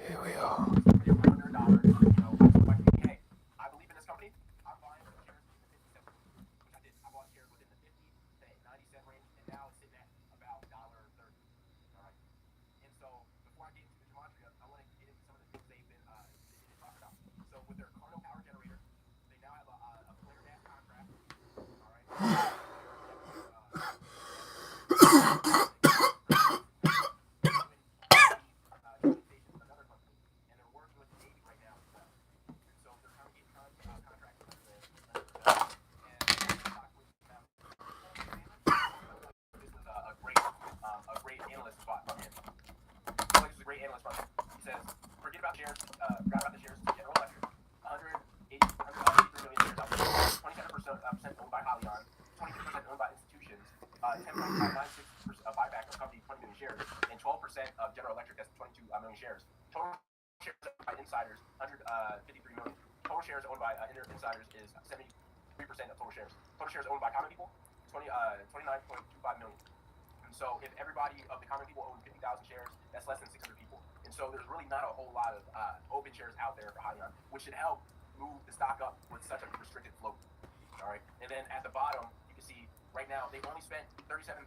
Here we are. They were under a dollar. Like, hey, I believe in this company. I'm buying shares in the 50 cent range, which I did. I bought shares within the 50 to 90 cent range, and now it's sitting at about $1.30. All right. And so before I get into the gematria, I want to get into some of the things they didn't talk about. So with their Carno power generator, they now have a flare gas contract. All right. That was doing fueling stations with another company, and they're working with the Navy right now as well. And so they're kind of getting contracts under their belt. And the stock was about this was a great analyst spot from him. This was a great analyst from him. He says, forget about shares, forgot about the shares to General Electric. 183 million shares out there. 27% owned by Halion, 26% owned by institutions, 10.96% buyback of company 20 million shares, and 12% of General Electric, that's 22 million shares. Total shares owned by insiders, 153 million. Total shares owned by insiders is 73% of total shares. Total shares owned by common people, 29.25 million. And so if everybody of the common people own 50,000 shares, that's less than 600 people. And so there's really not a whole lot of open shares out there for Halion, which should help move the stock up with such a restricted float. All right. And then at the bottom, you can see right now they've only spent $37,000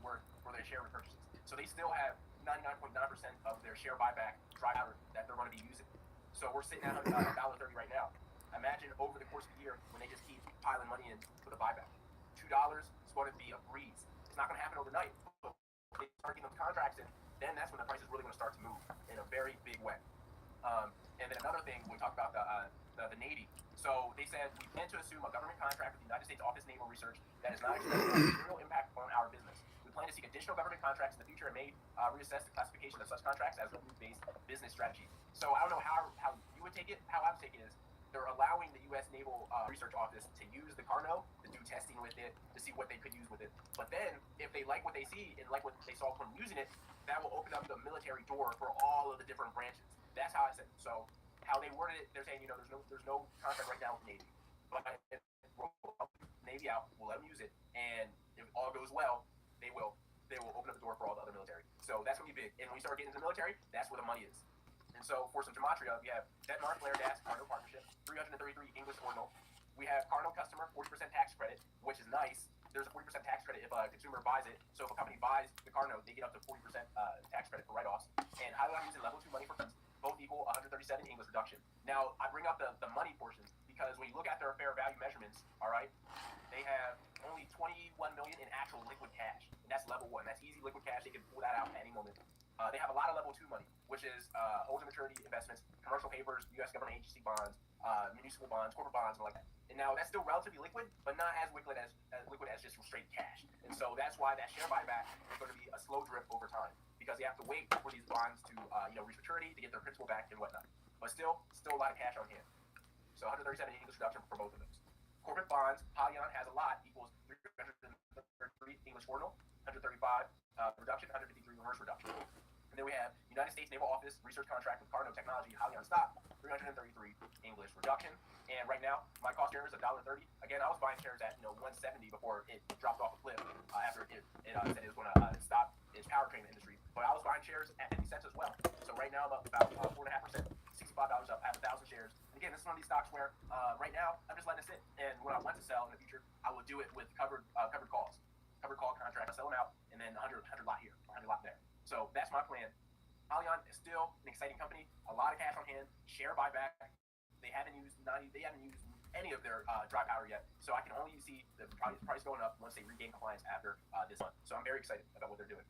worth for their share repurchases. So they still have 99.9% of their share buyback dry powder that they're going to be using. So we're sitting at $1.30 right now. Imagine over the course of the year when they just keep piling money in for the buyback. $2 is going to be a breeze. It's not going to happen overnight, but they start getting those contracts in, then that's when the price is really going to start to move in a very big way. And then another thing, we talked about the Navy. So they said, we plan to assume a government contract with the United States Office of Naval Research that is not expected to have a material impact on our business. We plan to seek additional government contracts in the future and may reassess the classification of such contracts as revenue-based business strategies. So I don't know how you would take it. How I would take it is they're allowing the U.S. Naval Research Office to use the Carno to do testing with it, to see what they could use with it. But then, if they like what they see and like what they saw from using it, that will open up the military door for all of the different branches. That's how I said it. So how they worded it, they're saying, there's no contract right now with the Navy, but if we'll help the Navy out, we'll let them use it, and if all goes well, they will open up the door for all the other military. So that's gonna be big. And when we start getting into the military, that's where the money is. And so for some gematria, we have Detmar Flare Gas Carno Partnership, 333 English ordinal. We have Carno customer, 40% tax credit, which is nice. There's a 40% tax credit if a consumer buys it. So if a company buys the Carno, they get up to 40% tax credit for write-offs. And Highline using level 2 money for funds, both equal 137 English reduction. Now, I bring up the money portion because when you look at their fair value measurements, all right, they have only 21 million in actual liquid cash. And that's level 1. That's easy liquid cash. They can pull that out at any moment. They have a lot of level 2 money, which is older maturity investments, commercial papers, U.S. government agency bonds, municipal bonds, corporate bonds, and like that. And now that's still relatively liquid, but not as liquid as just straight cash. And so that's why that share buyback is going to be a slow drip over time because they have to wait for these bonds to reach maturity to get their principal back and whatnot. But still a lot of cash on hand. So 137 English reduction for both of those. Corporate bonds, Halion has a lot equals 333 English ordinal, 135 reduction, 153 reverse reduction. And then we have United States Naval Office research contract with Carno Technology, Halion stock, 333 English reduction. And right now, my cost share is $1.30. Again, I was buying shares at $1.70 before it dropped off a cliff after it said it was going to stop its powertrain industry. But I was buying shares at 50 cents as well. So right now, I'm up about 4.5%, $65 up. I have 1,000 shares. And again, this is one of these stocks where right now I'm just letting it sit. And when I want to sell in the future, I will do it with covered calls, covered call contract. I sell them out, and then 100 lot here, 100 lot there. So that's my plan. Halion is still an exciting company. A lot of cash on hand. Share buyback. They haven't used any of their dry powder yet. So I can only see the price going up once they regain compliance after this month. So I'm very excited about what they're doing.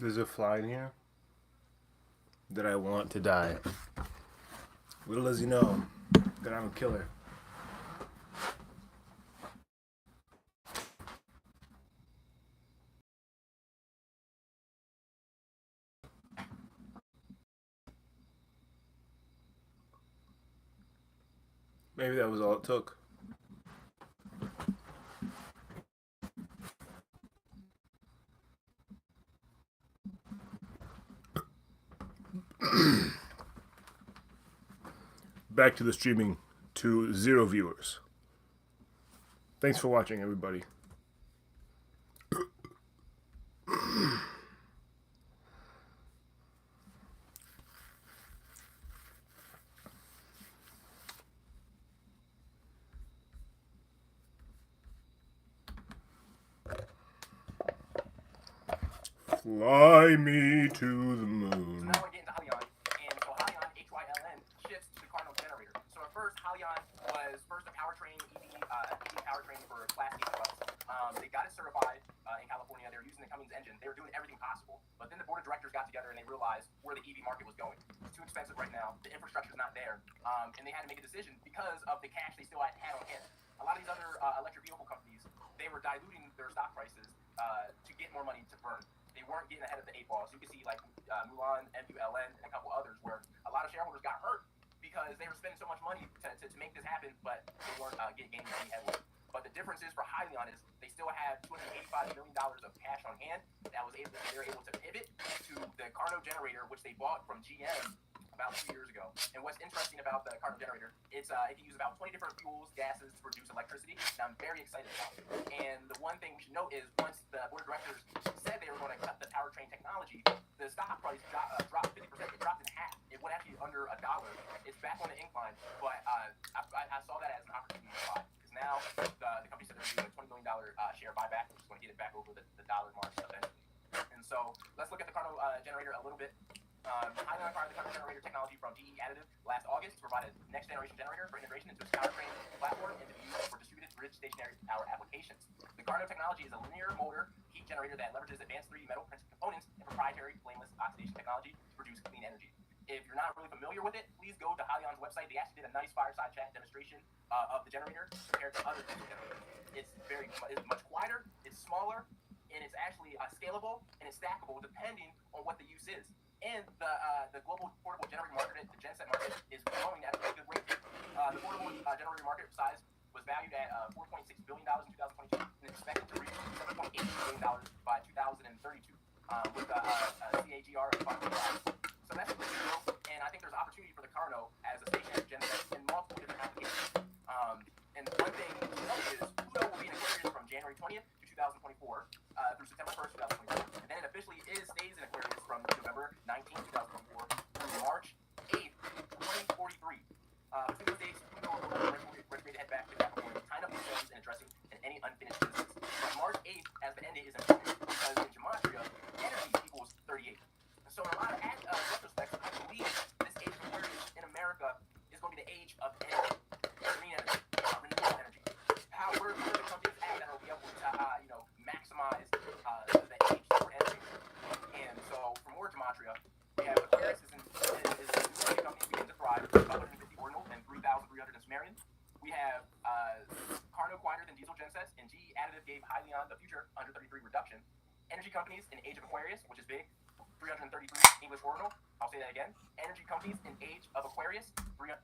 There's a fly in here that I want to die. Little does he know that I'm a killer. Maybe that was all it took. Back to the streaming to 0 viewers. Thanks for watching, everybody. Fly me to the moon. So now we're getting to Halion, and so Halion, H-Y-L-N, shifts to the Cardinal generator. So at first, Halion was first a powertrain EV powertrain for Class 8 trucks. They got it certified in California. They were using the Cummins engine. They were doing everything possible. But then the board of directors got together and they realized where the EV market was going. It's too expensive right now. The infrastructure's not there, and they had to make a decision because of the cash they still had on hand. A lot of these other electric vehicle companies, they were diluting their stock prices to get more money to burn. They weren't getting ahead of the 8 ball. So you can see like Mulan, MULN, and a couple others where a lot of shareholders got hurt because they were spending so much money to make this happen, but they weren't gaining any headway. But the difference is for Hyliion is they still have $285 million of cash on hand that they were able to pivot to the Carno generator, which they bought from GM about 2 years ago. And what's interesting about the Carno generator, it can use about 20 different fuels, gases to produce electricity. And I'm very excited about it. And the one thing we should note is once the board of directors said they were going to cut the powertrain technology, the stock price dropped 50%. It dropped in half. It went actually under $1. It's back on the incline, but I saw that as an opportunity to buy. Because now the company said they're doing a $20 million share buyback, which is going to get it back over the dollar mark eventually. And so let's look at the Carno generator a little bit. Hyliion acquired the Carno generator technology from GE Additive last August to provide a next generation generator for integration into its powertrain platform and to be used for distributed bridge stationary power applications. The Carno technology is a linear motor heat generator that leverages advanced 3D metal printed components and proprietary flameless oxidation technology to produce clean energy. If you're not really familiar with it, please go to Hyliion's website. They actually did a nice fireside chat demonstration of the generator compared to other diesel generators. It's much quieter, it's smaller, and it's actually scalable and it's stackable depending on what the use is. And the global portable generator market, the genset market, is growing at a pretty good rate. The portable generator market size was valued at $4.6 billion in 2022 and is expected to reach $7.8 billion by 2032 with a CAGR of 5%. So that's a good deal, and I think there's opportunity for the Carno as a stationary genset in multiple different applications. And one thing to note is Pluto will be in Aquarius from January 20th to 2024 through September 1st, 2024. And then it officially stays in Aquarius from November 19th, 2024 through March 8th, 2043. Between those dates, Pluto will go retrograde head back to Capricorn, tying up loose ends and addressing any unfinished business. But March 8th as the end date is important because in Gematria, energy equals 38. So in a lot of retrospects, I believe this age of Aquarius in America is going to be the age of energy, green energy, renewable energy. Where are the companies at that will be able to, maximize the age for energy? And so for more Gematria, we have Aquarius is the company begin to thrive, 150 ordinal and 3,300 in Sumerian. We have Carno quieter than diesel gensets, and GE Additive gave Hyliion the future 133 reduction. Energy companies in age of Aquarius, which is big, 333 English ordinal. I'll say that again. Energy companies in age of Aquarius, 300.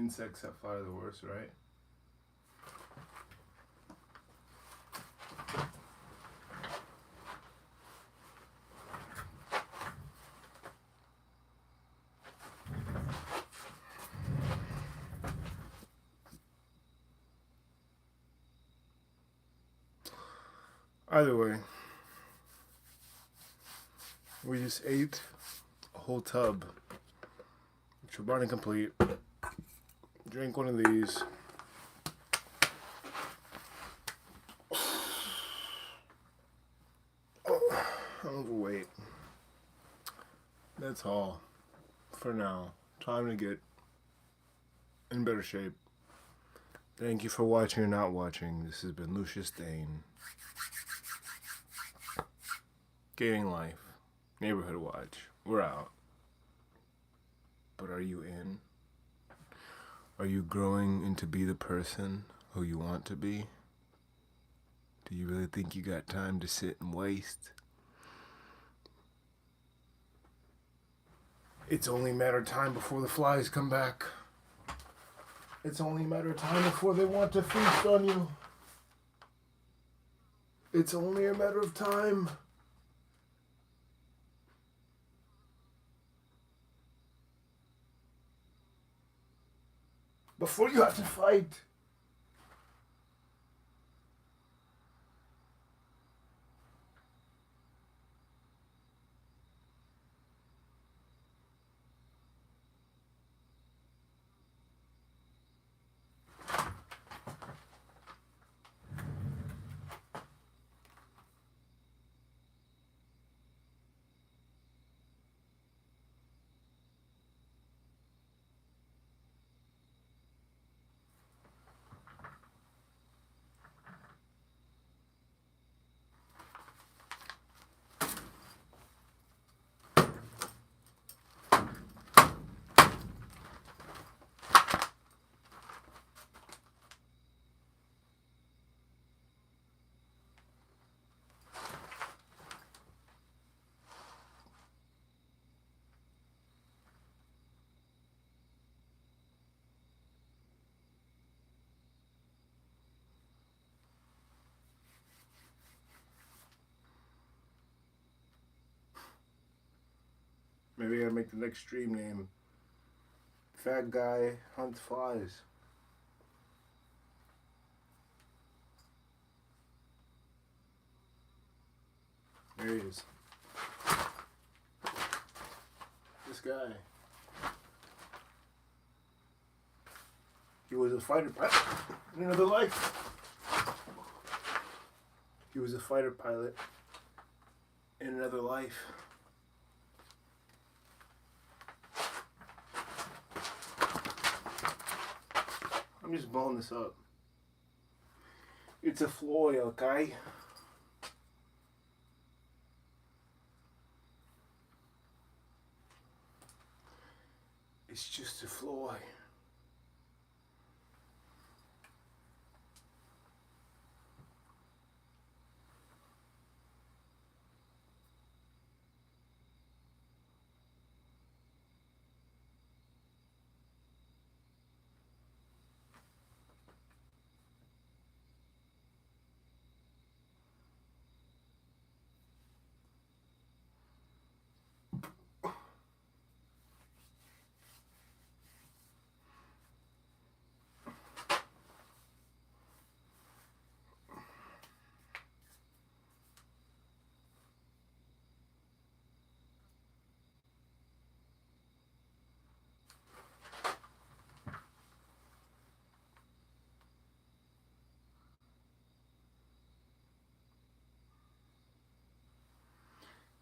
insects that fly are the worst, right? Either way, we just ate a whole tub. Chobani complete. Drink one of these. Oh, I'm overweight. That's all for now. Time to get in better shape. Thank you for watching or not watching. This has been Lucius Dane. Gaining Life. Neighborhood Watch. We're out. But are you in? Are you growing into be the person who you want to be? Do you really think you got time to sit and waste? It's only a matter of time before the flies come back. It's only a matter of time before they want to feast on you. It's only a matter of time. Before you have to fight. Maybe I'll make the next stream name Fat Guy Hunts Flies. There he is. This guy. He was a fighter pilot in another life. He was a fighter pilot in another life. I'm just blowing this up. It's a Floyd, okay? It's just a Floyd.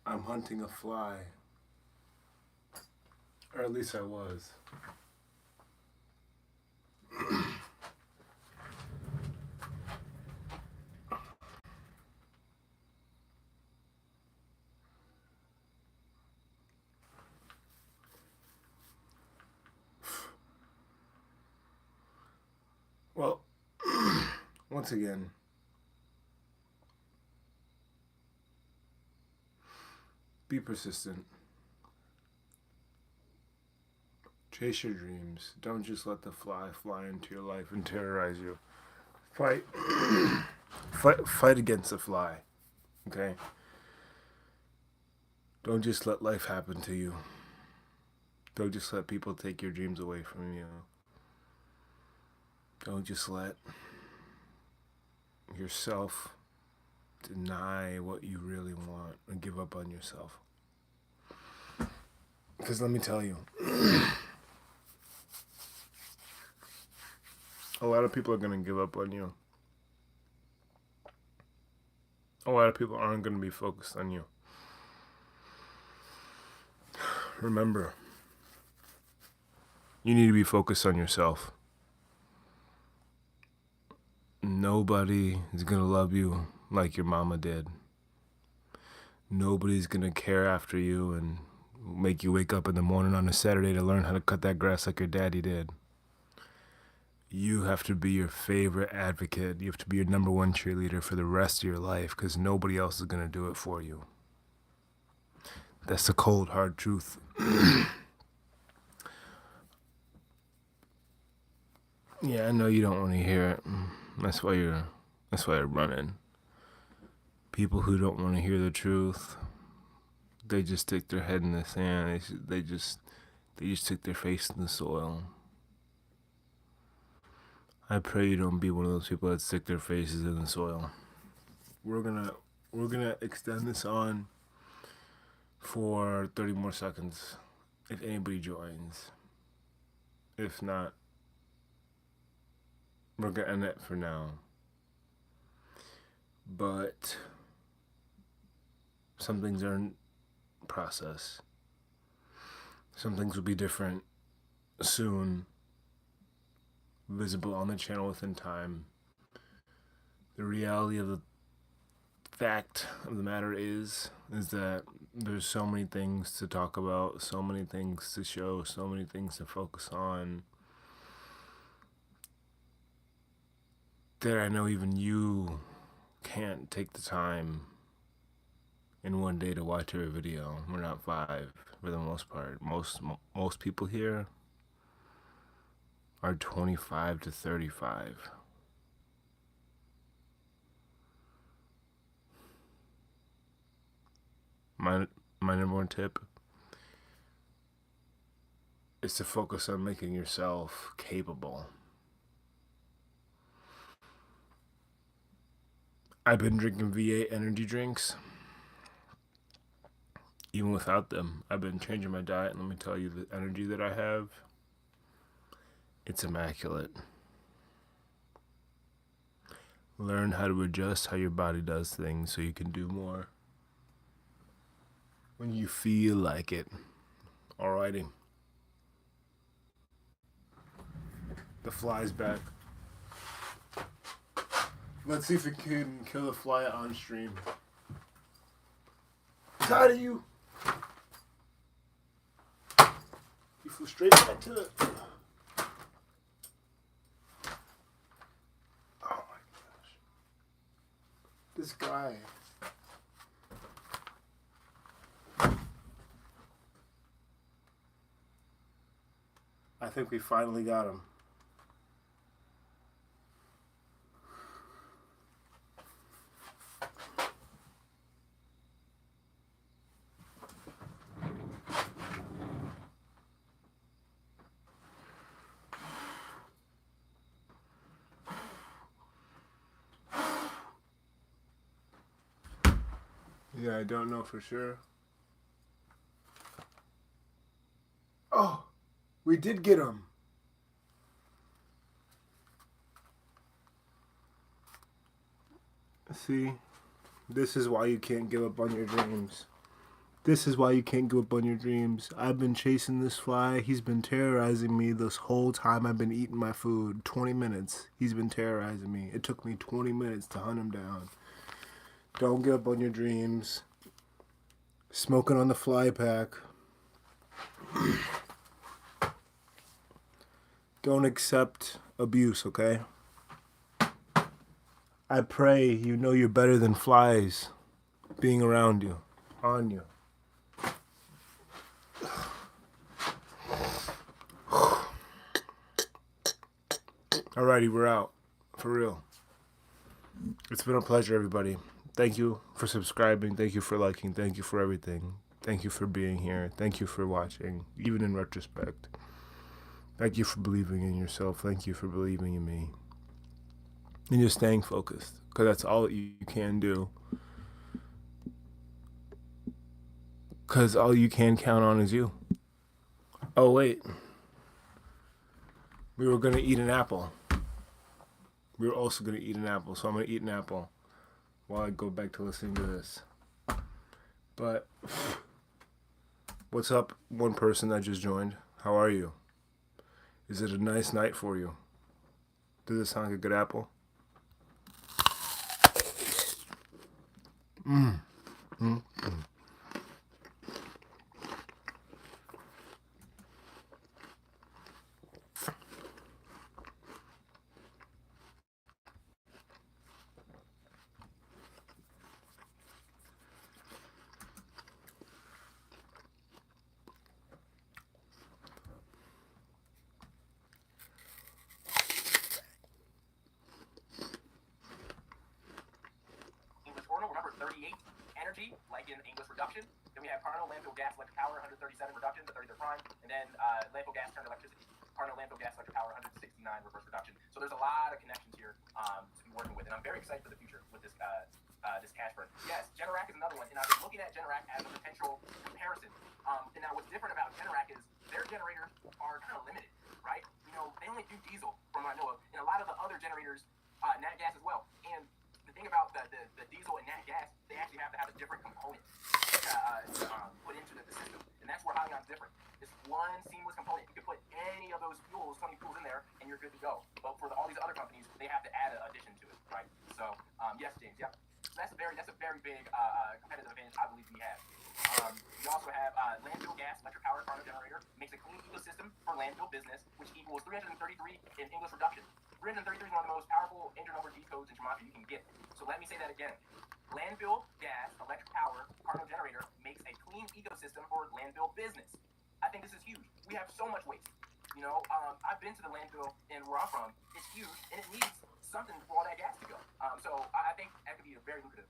I'm hunting a fly. Or at least I was. Well, once again, be persistent. Chase your dreams. Don't just let the fly into your life and terrorize you. Fight. Fight against the fly. Okay? Don't just let life happen to you. Don't just let people take your dreams away from you. Don't just let yourself deny what you really want and give up on yourself. Because let me tell you, a lot of people are going to give up on you. A lot of people aren't going to be focused on you. Remember, you need to be focused on yourself. Nobody is going to love you like your mama did. Nobody's going to care after you and make you wake up in the morning on a Saturday to learn how to cut that grass like your daddy did. You have to be your favorite advocate. You have to be your number one cheerleader for the rest of your life because nobody else is going to do it for you. That's the cold, hard truth. Yeah, I know you don't want to hear it. That's why you're running. People who don't want to hear the truth, they just stick their head in the sand. They just stick their face in the soil. I pray you don't be one of those people that stick their faces in the soil. We're gonna extend this on for 30 more seconds if anybody joins. If not, we're gonna end it for now. But some things are in process. Some things will be different soon, visible on the channel within time. The reality of the fact of the matter is that there's so many things to talk about, so many things to show, so many things to focus on, that I know even you can't take the time in one day to watch every video. We're not 5 for the most part. Most people here are 25 to 35. My number one tip is to focus on making yourself capable. I've been drinking V8 energy drinks. Even without them, I've been changing my diet, and let me tell you, the energy that I have, it's immaculate. Learn how to adjust how your body does things so you can do more when you feel like it. Alrighty. The fly's back. Let's see if we can kill the fly on stream. Tired of you. You flew straight back to it. Oh my gosh. This guy. I think we finally got him. Yeah, I don't know for sure. Oh, we did get him. See, this is why you can't give up on your dreams. This is why you can't give up on your dreams. I've been chasing this fly. He's been terrorizing me this whole time I've been eating my food. 20 minutes. He's been terrorizing me. It took me 20 minutes to hunt him down. Don't give up on your dreams. Smoking on the fly pack. Don't accept abuse, okay? I pray you know you're better than flies being around you, on you. Alrighty, we're out. For real. It's been a pleasure, everybody. Thank you for subscribing. Thank you for liking. Thank you for everything. Thank you for being here. Thank you for watching, even in retrospect. Thank you for believing in yourself. Thank you for believing in me. And just staying focused, because that's all that you can do. Because all you can count on is you. Oh, wait. We were going to eat an apple. We were also going to eat an apple, so I'm going to eat an apple while I go back to listening to this. But what's up, one person that just joined? How are you? Is it a nice night for you? Does it sound like a good apple? English ordinal, remember 38 energy, like in English reduction. Then we have cardinal, landfill gas, electric power, 137 reduction, the 33rd prime. And then landfill gas turned electricity. Cardinal, landfill gas, electric power, 169 reverse reduction. So there's a lot of connections here to be working with. And I'm very excited for the future with this this cash burn. Yes, Generac is another one. And I've been looking at Generac as a potential comparison. And now what's different about Generac is their generators are kind of limited, right? You know, they only do diesel from what I know of. And a lot of the other generators, nat gas as well. And the thing about the diesel and nat gas, they actually have to have a different component put into the system. And that's where Hyliion's different. It's one seamless component. You can put any of those fuels, so many fuels in there, and you're good to go. But for all these other companies, they have to add an addition to it, right? So, yes, James, yeah. So that's a very big competitive advantage I believe we have. We also have landfill gas, electric power, cardinal generator, makes a clean ecosystem for landfill business, which equals 333 in English reduction. 333 is one of the most powerful engine number D codes in geometry you can get. So let me say that again. Landfill gas, electric power, cardinal generator makes a clean ecosystem for landfill business. I think this is huge. We have so much waste. You know, I've been to the landfill in where I'm from. It's huge, and it needs something for all that gas to go. So I think that could be a very lucrative.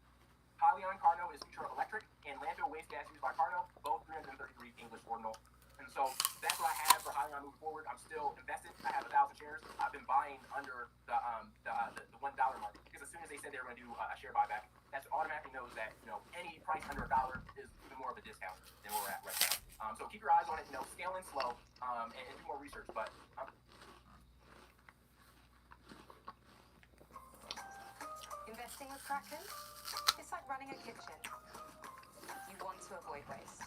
Hyliion Carno is future of electric, and landfill waste gas used by Carno, both 333 English ordinal. And so that's what I have for Hyliion moving forward. I'm still invested. I have 1,000 shares. I've been buying under the $1 mark, because as soon as they said they were going to do a share buyback, that automatically knows that, you know, any price under $1 is even more of a discount than where we're at right now. So keep your eyes on it. You know, scaling slow and do more research. But investing with Kraken, it's like running a kitchen. You want to avoid waste.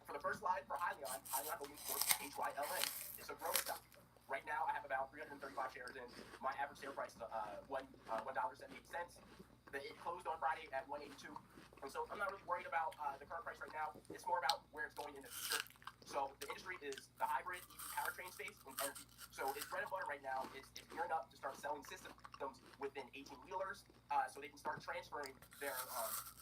For the first slide for Hyliion holding course HYLN. It's a growth stock. Right now, I have about 335 shares in. My average share price is $1.78. It closed on Friday at 182. And so I'm not really worried about the current price right now. It's more about where it's going in the future. So the industry is the hybrid EV powertrain space and energy. So its bread and butter right now is gearing up to start selling systems within 18-wheelers, so they can start transferring their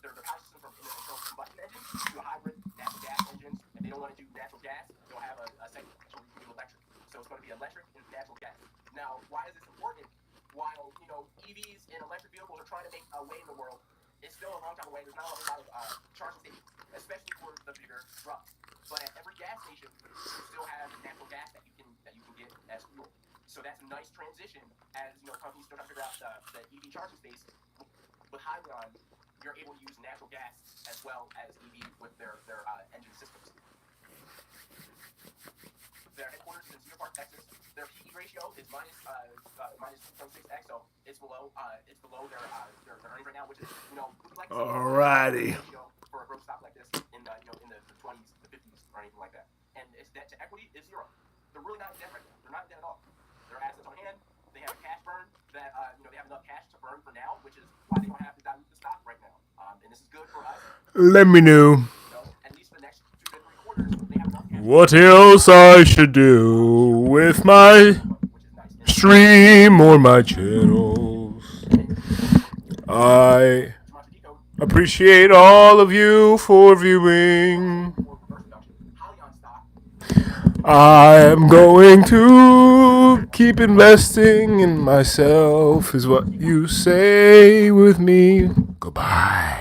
power system from internal combustion engines to a hybrid natural gas engines. If they don't want to do natural gas, they'll have a segment where you can do electric. So it's going to be electric and natural gas. Now, why is this important? While, you know, EVs and electric vehicles are trying to make a way in the world, it's still a long time away. There's not a whole lot of charging stations, especially for the bigger trucks. But at every gas station, you still have natural gas that you can get as fuel. So that's a nice transition as, you know, companies still trying to figure out the EV charging space. With Hyliion, you're able to use natural gas as well as EV with their engine systems. Their headquarters is in Cedar Park, Texas. Their PE ratio is minus 2.6x, so it's below their earnings right now, which is, you know, we'd like to see Alrighty. for a growth stock like this in the, you know, in the 20s, the 50s, or anything like that. And its debt to equity is 0. They're really not in debt right now. They're not in debt at all. Their assets on hand. They have a cash burn that you know, they have enough cash to burn for now, which is why they don't have to dilute the stock right now. And this is good for us. Let me know. So at least for the next 2 to 3 quarters, they have enough cash. What else I should do with my stream or my channels? I appreciate all of you for viewing. I am going to keep investing in myself, is what you say with me. Goodbye.